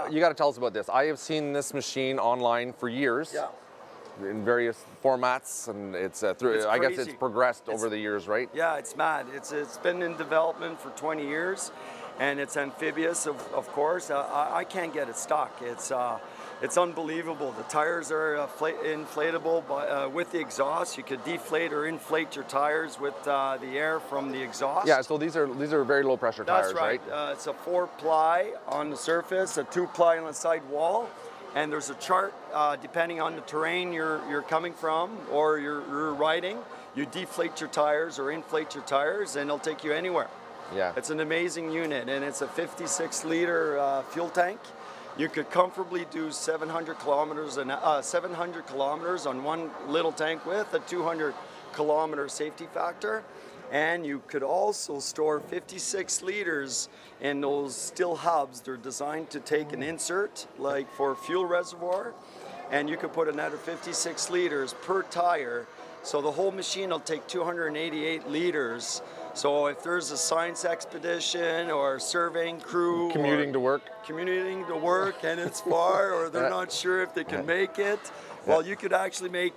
You got to tell us about this. I have seen this machine online for years. Yeah. In various formats, and it's through. I guess it's progressed over the years, right? Yeah, it's mad. It's been in development for 20 years, and it's amphibious, of course. I can't get it stuck. It's unbelievable. The tires are inflatable with the exhaust. You could deflate or inflate your tires with the air from the exhaust. Yeah. So these are very low pressure tires, right? That's right. It's a 4-ply on the surface, a 2-ply on the side wall. And there's a chart, depending on the terrain you're coming from or you're riding, you deflate your tires or inflate your tires and it'll take you anywhere. Yeah. It's an amazing unit, and it's a 56-liter fuel tank. You could comfortably do 700 kilometers on one little tank with a 200-kilometer safety factor. And you could also store 56 liters in those steel hubs. They're designed to take an insert, like for a fuel reservoir, and you could put another 56 liters per tire. So the whole machine will take 288 liters. So if there's a science expedition or surveying crew commuting to work and it's far, or they're not sure if they can make it, well, you could actually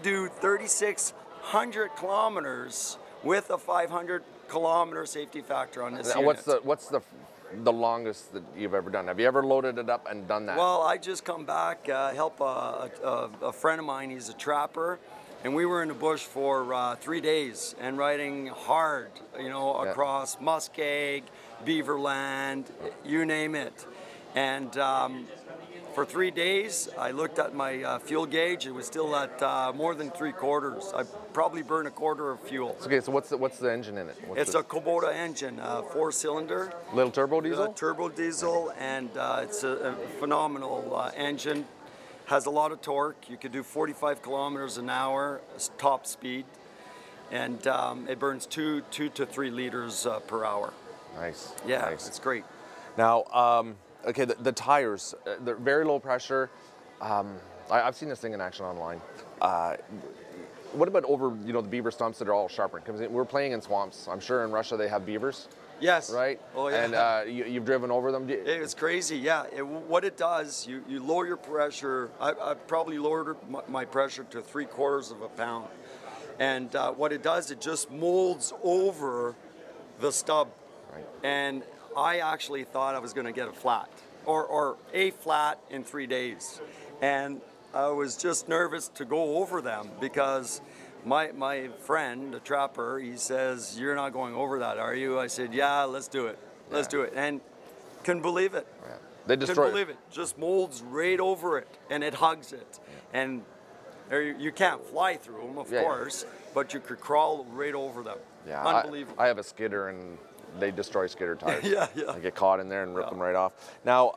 do 3,600 kilometers with a 500-kilometer safety factor on this unit. What's the longest that you've ever done? Have you ever loaded it up and done that? Well, I just come back, help a friend of mine. He's a trapper, and we were in the bush for 3 days and riding hard, across muskeg, beaverland, you name it. And for 3 days, I looked at my fuel gauge. It was still at more than 3/4. I probably burned 1/4 of fuel. Okay, so what's the engine in it? It's a Kubota engine, 4-cylinder. Little turbo diesel? Turbo diesel, and it's a phenomenal engine. Has a lot of torque. You could do 45 kilometers an hour, top speed, and it burns 2 to 3 liters per hour. Nice. Yeah, nice. It's great. Now, okay, the tires, they're very low pressure. I've seen this thing in action online. What about over, the beaver stumps that are all sharpened? Because we're playing in swamps. I'm sure in Russia they have beavers. Yes. Right? Oh, yeah. And you've driven over them? It's crazy, yeah. What it does, you lower your pressure. I probably lowered my pressure to 3/4 of a pound. And what it does, it just molds over the stub. Right. And I actually thought I was going to get a flat or a flat in 3 days. And I was just nervous to go over them because my friend, the trapper, he says, "You're not going over that, are you?" I said, "Yeah, let's do it. Let's do it." And couldn't believe it. Yeah. They destroy couldn't believe it. Just molds right over it and it hugs it. Yeah. And you can't fly through them, of course, but you could crawl right over them. Yeah, unbelievable. I have a skidder and they destroy skidder tires. Yeah. I get caught in there and rip them right off. Now,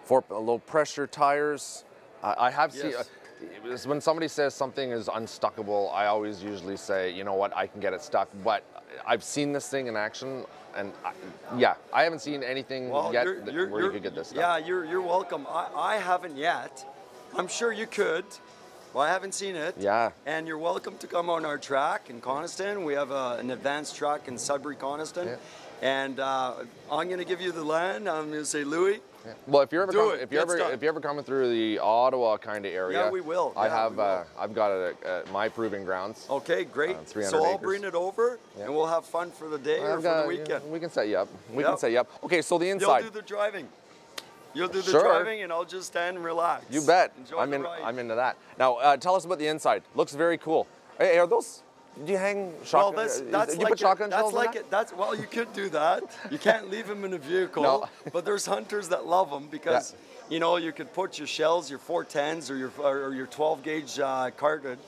for low pressure tires, I have seen, when somebody says something is unstuckable, I always usually say, you know what, I can get it stuck. But I've seen this thing in action, and I haven't seen anything yet where you could get this stuck. Yeah, you're welcome. I haven't yet. I'm sure you could. Well, I haven't seen it. Yeah. And you're welcome to come on our track in Coniston. We have an advanced track in Sudbury, Coniston. Yeah. And I'm going to give you the land. I'm going to say, Louis. Yeah. Well, if you're ever coming through the Ottawa kind of area, yeah, we will. I've got it at my proving grounds. Okay, great. 300 so I'll acres. bring it over, and we'll have fun for the day or for the weekend. We can set you up. We can set you up. Okay, so the inside. You'll do the driving. You'll do the driving, and I'll just stand and relax. You bet. Enjoy the ride. I'm into that. Now, tell us about the inside. Looks very cool. Hey, are those? Do you hang shotgun? Well, that's you put shotgun shells in that? Well, you could do that. You can't leave them in a vehicle. No. But there's hunters that love them because you could put your shells, your 410s or your 12 gauge cartridge.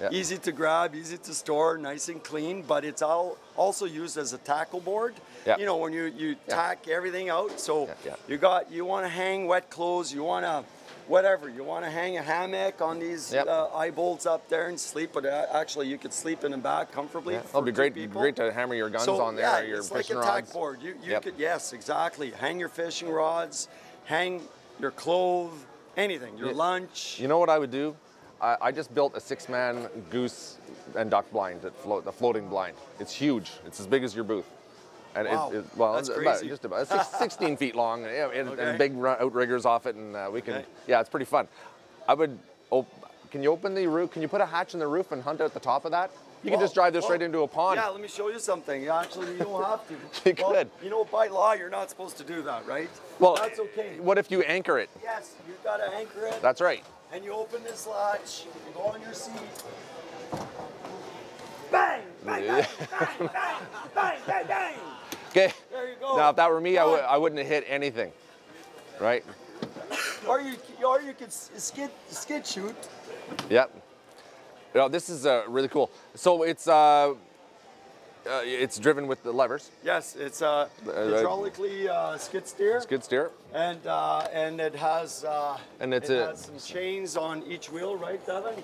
Yeah. Easy to grab, easy to store, nice and clean. But it's also used as a tackle board. Yeah. When you tack everything out. So you want to hang wet clothes. You want to. Whatever, you want to hang a hammock on these eye bolts up there and sleep, but actually you could sleep in the back comfortably. Yeah. It'll be great to hammer your guns on there, or your fishing rods. It's like a tack board. You could, yes, exactly. Hang your fishing rods, hang your clothes, anything, your lunch. You know what I would do? I just built a 6-man goose and duck blind, the floating blind. It's huge. It's as big as your booth. And wow. well, That's it's crazy. just about 16 feet long, and Okay. big outriggers off it, and we can. Okay. Yeah, it's pretty fun. I would. Can you open the roof? Can you put a hatch in the roof and hunt out the top of that? You can just drive this right into a pond. Yeah, let me show you something. Actually, you don't have to. You could. You know, by law, you're not supposed to do that, right? Well, that's okay. What if you anchor it? Yes, you've got to anchor it. That's right. And you open this latch, you go on your seat. Bang! Bang! Bang! Bang! Bang! Bang! Bang! Bang! Okay. There you go. Now, if that were me, I wouldn't have hit anything, right? Or you could skid shoot. Yep. You know, this is really cool. So it's driven with the levers. Yes, it's hydraulically skid steer. Skid steer. And it has has some chains on each wheel, right, Devin?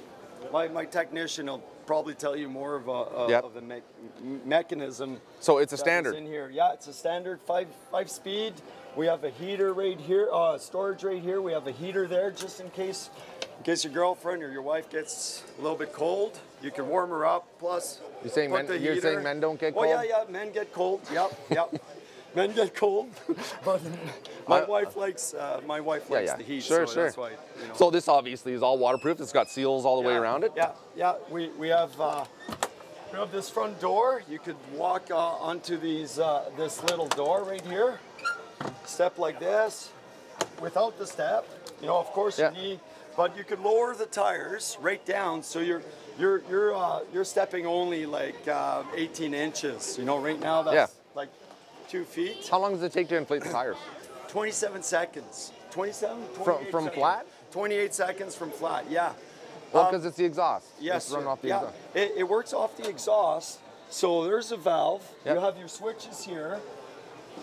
My technician will probably tell you more of the mechanism. So it's a standard. In here, yeah, it's a standard five speed. We have a heater right here, storage right here. We have a heater there just in case your girlfriend or your wife gets a little bit cold. You can warm her up. Plus, you're saying men don't get cold? Oh yeah, men get cold. Yep. Men get cold, but my wife likes the heat. Sure. That's why, So this obviously is all waterproof. It's got seals all the way around it. Yeah. We have this front door. You could walk onto this little door right here. Step like this, without the step. You know, of course you need, but you could lower the tires right down, so you're stepping only like 18 inches. You know, right now that's like 2 feet. How long does it take to inflate the tires? 27 seconds. 28 from seconds. flat? 28 seconds from flat, yeah. Well, because it's the exhaust. Yes, it's running off the exhaust. It works off the exhaust. So there's a valve. Yep. You have your switches here.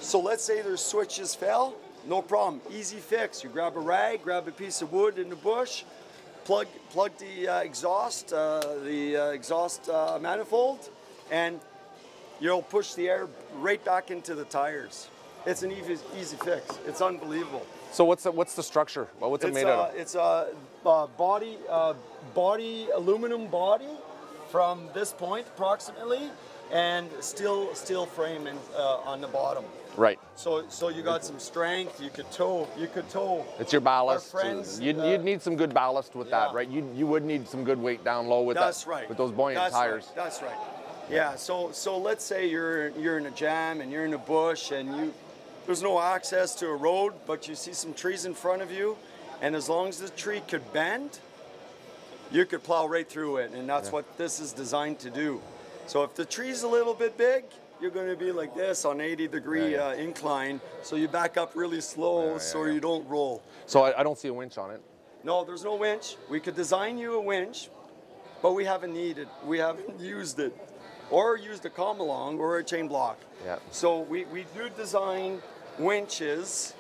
So let's say their switches fell. No problem. Easy fix. You grab a rag, grab a piece of wood in the bush, plug the exhaust manifold, and you'll push the air right back into the tires. It's an easy fix. It's unbelievable. So what's the structure? Well, what's it made out of? It's a aluminum body from this point approximately, and steel frame on the bottom. Right. So you got some strength. You could tow. It's your ballast. Our friends, you'd need some good ballast with that, right? You would need some good weight down low with That's right. With those buoyant tires. Right. That's right. Yeah. So let's say you're in a jam and you're in a bush and there's no access to a road, but you see some trees in front of you, and as long as the tree could bend, you could plow right through it, and that's what this is designed to do. So if the tree's a little bit big, you're going to be like this on 80-degree incline, so you back up really slow so you don't roll. So I don't see a winch on it. No, there's no winch. We could design you a winch, but we haven't used it, or used a come-along or a chain block. Yeah. So we do design winches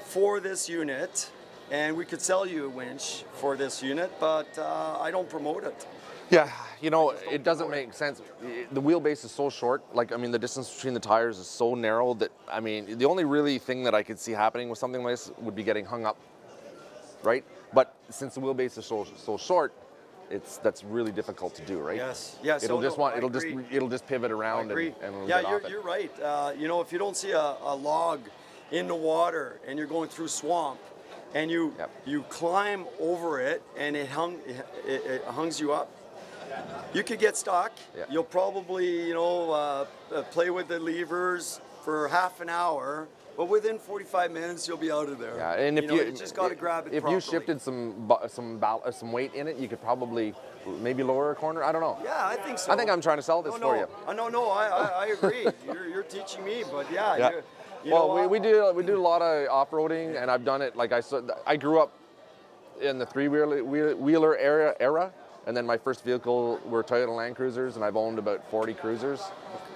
for this unit, and we could sell you a winch for this unit, but I don't promote it. Yeah, you know, it doesn't make sense. The wheelbase is so short. Like, I mean, the distance between the tires is so narrow that, I mean, the only really thing that I could see happening with something like this would be getting hung up, right? But since the wheelbase is so short, that's really difficult to do, right? Yes. It'll just pivot around and you're right. You know, if you don't see a log in the water and you're going through swamp, and you climb over it and it hungs you up, you could get stuck. Yeah. You'll probably, play with the levers for half an hour, but within 45 minutes you'll be out of there. Yeah, and if you just got to grab it properly. If you shifted some weight in it, you could probably maybe lower a corner. I don't know. Yeah, I think so. I think I'm trying to sell this for you. No, I agree. You're teaching me, but yeah. Well, we do a lot of off-roading, and I've done it. Like I grew up in the three-wheeler era, and then my first vehicle were Toyota Land Cruisers, and I've owned about 40 cruisers,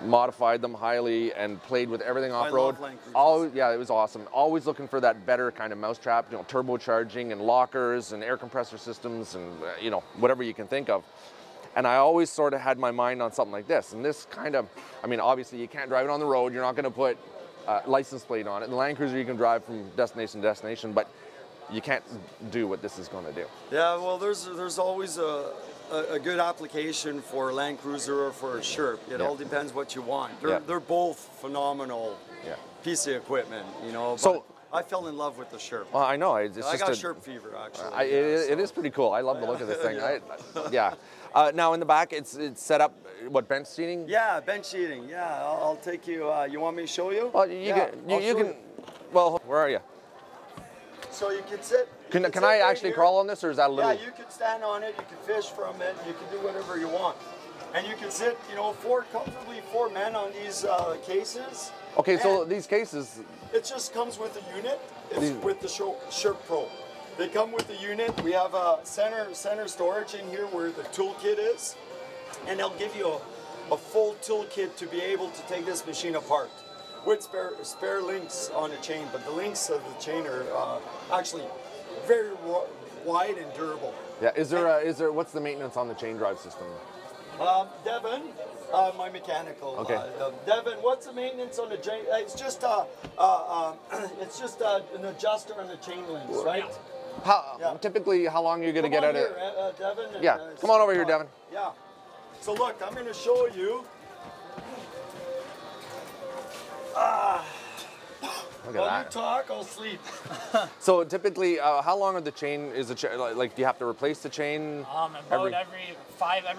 modified them highly, and played with everything off-road. I love Land Cruisers. It was awesome. Always looking for that better kind of mousetrap, turbocharging and lockers and air compressor systems and whatever you can think of. And I always sort of had my mind on something like this. And this kind of, I mean, obviously you can't drive it on the road. You're not going to put license plate on it. The Land Cruiser you can drive from destination to destination, but you can't do what this is going to do. Yeah, well, there's always a good application for a Land Cruiser or for a Sherp. It all depends what you want. They're both phenomenal piece of equipment, you know. So I fell in love with the Sherp. Well, I know. I got Sherp fever, actually. It is pretty cool. I love the look of this thing. Now in the back, it's set up. What, bench seating? Yeah, bench seating. Yeah, I'll take you. You want me to show you? Well, you can. Well, where are you? So you can sit. Can I actually crawl on this, or is that a little? Yeah, you can stand on it. You can fish from it. You can do whatever you want, and you can sit. You know, comfortably four men on these cases. Okay, so these cases. It just comes with a unit. It's with the Sherp Pro. They come with the unit. We have a center storage in here where the toolkit is, and they'll give you a full toolkit to be able to take this machine apart with spare links on the chain. But the links of the chain are actually very wide and durable. Yeah. Is there what's the maintenance on the chain drive system? Devin, my mechanical. Okay. Devin, what's the maintenance on the chain? It's just an adjuster on the chain links, right? Typically, how long are you going to get at it? Devin. Come on over here, Devin. Yeah. So look, I'm going to show you. Look at While you talk, I'll sleep. So typically, how long are the chain? Is the like? Do you have to replace the chain? About every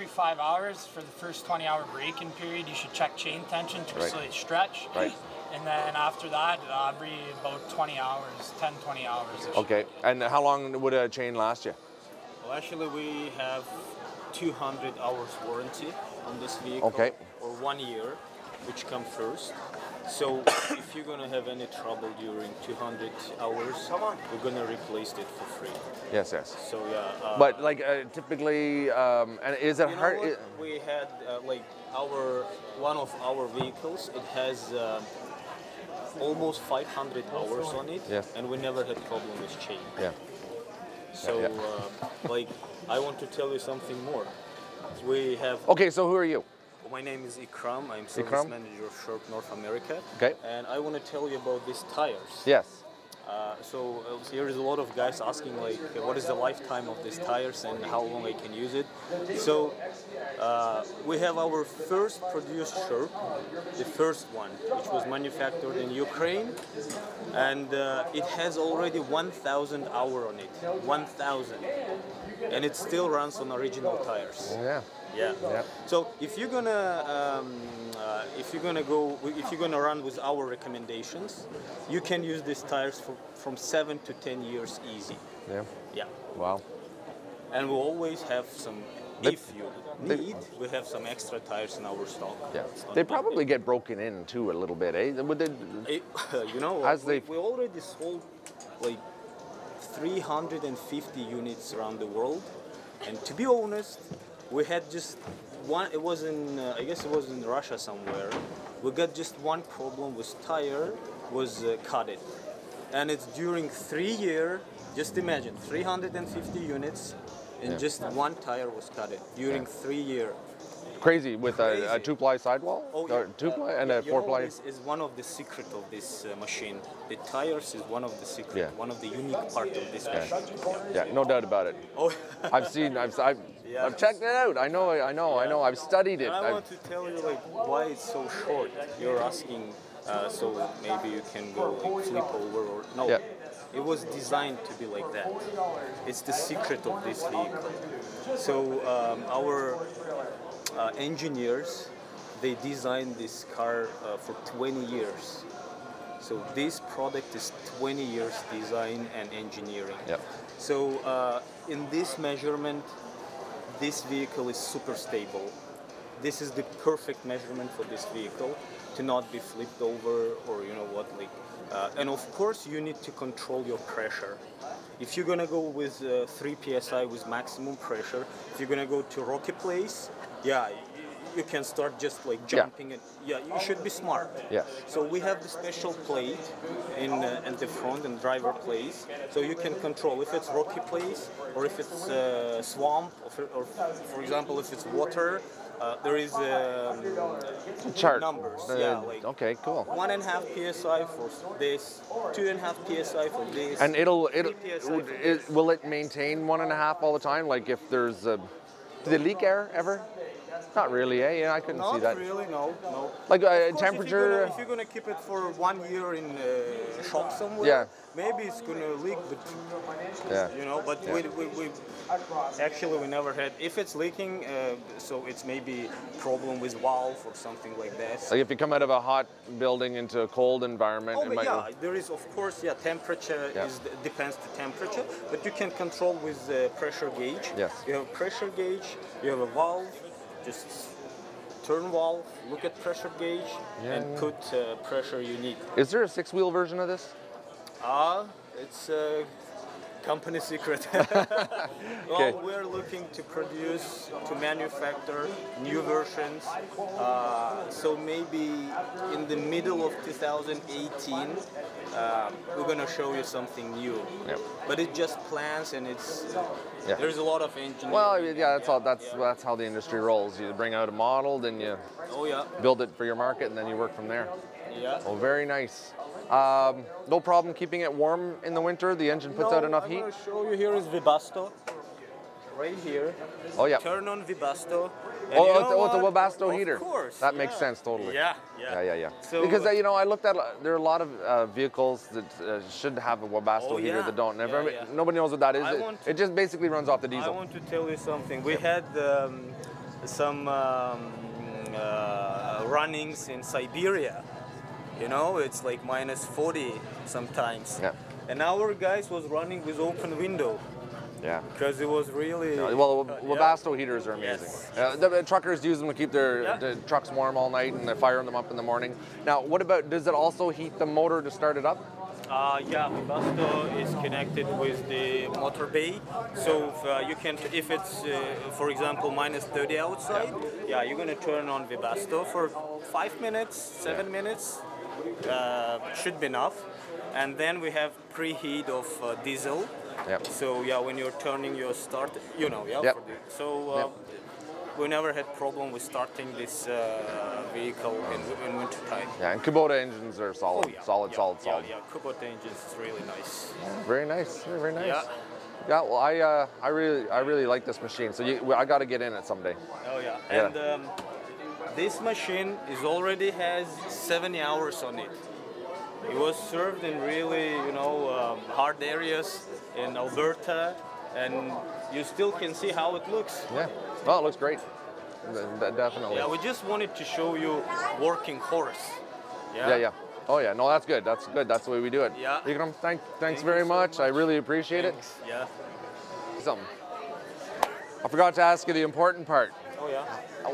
5 hours for the first 20-hour braking period. You should check chain tension to so they stretch. Right. And then after that, every about 20 hours, 10, 20 hours. Okay. And how long would a chain last you? Well, actually, we have 200 hours warranty on this vehicle. Okay. Or 1 year, which comes first. So if you're going to have any trouble during 200 hours, we're going to replace it for free. Yes. So yeah. But like typically, and is it hard? We had like one of our vehicles. It has almost 500 hours on it, and we never had problem with chain. Yeah. So like, I want to tell you something more. We have. Okay, so who are you? My name is Ikram. I'm service manager of Sherp North America. Okay. And I want to tell you about these tires. Yes. So here is a lot of guys asking like, what is the lifetime of these tires and how long I can use it. So we have our first produced Sherp, the first one, which was manufactured in Ukraine, and it has already 1,000 hours on it. 1,000, and it still runs on original tires. Yeah. So if you're gonna run with our recommendations, you can use these tires from 7 to 10 years easy. Yeah. Wow. And we always have some. If you need, we have some extra tires in our stock. Yeah. They probably get broken in too a little bit, eh? Would they? You know, we already sold like 350 units around the world, and to be honest, we had just one. It was in, I guess it was in Russia somewhere. We got just one problem with tire was cut it, and it's during 3 years. Just imagine 350 units, and just one tire was cut it during 3 years. Crazy with a 2-ply sidewall, or 2-ply and a 4-ply. This is one of the secret of this machine. The tires is one of the secret, one of the unique part of this machine. Yeah, no doubt about it. Oh, I've checked it out. I know. I've studied it. And I want to tell you like why it's so short. You're asking, so maybe you can go like, flip over or no. Yeah. It was designed to be like that. It's the secret of this vehicle. So our engineers, they designed this car for 20 years. So this product is 20 years design and engineering. Yep. So in this measurement, this vehicle is super stable. This is the perfect measurement for this vehicle to not be flipped over or you know what, like. And of course, you need to control your pressure. If you're gonna go with 3 psi with maximum pressure, if you're gonna go to rocky place, you can start just like jumping and you should be smart. Yeah. So we have the special plate in the front and driver place, so you can control if it's rocky place or if it's swamp or for example if it's water There is Chart. numbers. Yeah, like Okay, cool. 1.5 psi for this, 2.5 psi for this. And 3 PSI for this. will it maintain 1.5 all the time? Like if there's a, do they leak air ever? Not really, eh? Yeah, I couldn't see that. Not really, no. Like Of course, temperature. If you're gonna keep it for 1 year in shop somewhere, Yeah. maybe it's gonna leak, but Yeah. you know. But we actually we never had. If it's leaking, so it's maybe problem with valve or something like that. Like if you come out of a hot building into a cold environment, Oh, it but might. yeah, there is of course, yeah, temperature Yeah. depends the temperature, but you can control with the pressure gauge. Yes. You have a pressure gauge, you have a valve, just turn valve, look at pressure gauge, and put pressure you need. Is there a 6-wheel version of this? It's a company secret. Okay. Well, we're looking to produce, to manufacture new versions. So maybe in the middle of 2018, we're gonna show you something new. Yep. But it's just plans, and it's Yeah. there's a lot of engineering. Well, yeah, that's all. That's how the industry rolls. You bring out a model, then you Oh yeah, build it for your market, and then you work from there. yeah. Oh, very nice. No problem keeping it warm in the winter. The engine puts out enough heat. I'm gonna show you. Here is Webasto, right here. Oh yeah. Turn on Webasto. Oh, it's a Webasto heater. Of course. That makes yeah. sense totally. Yeah. Yeah. So, Because you know, I looked at there are a lot of vehicles that should have a Webasto Oh, heater yeah. that don't. Never, Yeah, yeah. Nobody knows what that is. I It, want- it just basically runs off the I diesel. want to tell you something. We had some runnings in Siberia. You know, it's like minus 40 sometimes. Yeah. And our guys was running with open window Yeah. because it was really. Well, yeah. Webasto heaters are amazing. Yes. The truckers use them to keep their Yeah. the trucks warm all night, and they fire them up in the morning. Now, what about? Does it also heat the motor to start it up? Yeah, Webasto is connected with the motor bay, so you can, if it's, for example, minus 30 outside, yeah, you're gonna turn on Webasto for 5 minutes, 7 minutes, should be enough, and then we have preheat of diesel. Yep. So yeah, when you're turning your start, you know, yeah. Yep. So we never had problem with starting this vehicle in winter time. Yeah, and Kubota engines are solid, solid. Yeah, Kubota engines is really nice. Very nice, very nice. Yeah. Yeah, well, I really like this machine. So I got to get in it someday. Oh yeah, Yeah. and this machine is already has 70 hours on it. It was served in really, hard areas in Alberta, and you still can see how it looks. Yeah. Oh, it looks great. Definitely. Yeah, we just wanted to show you working horse. Yeah. Oh yeah. No, that's good. That's good. That's the way we do it. Yeah. Ikram, thanks Thank very you so much. I much. really appreciate Thanks. Yeah. it. Something. I forgot to ask you the important part. Oh yeah.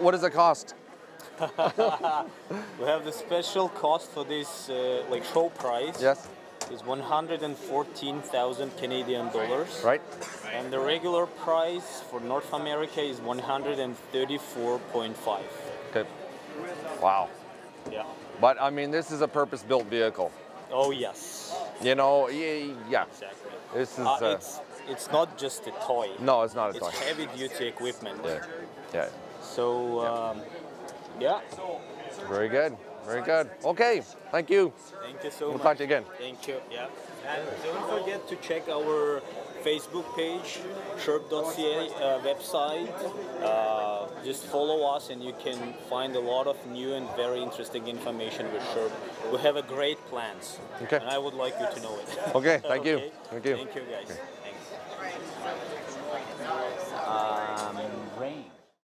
What does it cost? We have the special cost for this, show price. Yes. Is 114,000 Canadian dollars. Right. And the regular price for North America is 134.5. Okay. Wow. Yeah. But I mean, this is a purpose-built vehicle. Oh yes. You know, yeah. Exactly. This is. It's not just a toy. No, it's not a It's toy. heavy-duty equipment. Yeah. So yeah. Very good. Very good. Okay. Thank you. Thank you so We'll much. talk to you again. Thank you. Yeah. And don't forget to check our Facebook page, Sherp.ca website. Just follow us, and you can find a lot of new and very interesting information with Sherp. We have a great plans. Okay. And I would like you to know it. Okay. Thank you. Okay? Thank you. Thank you, guys.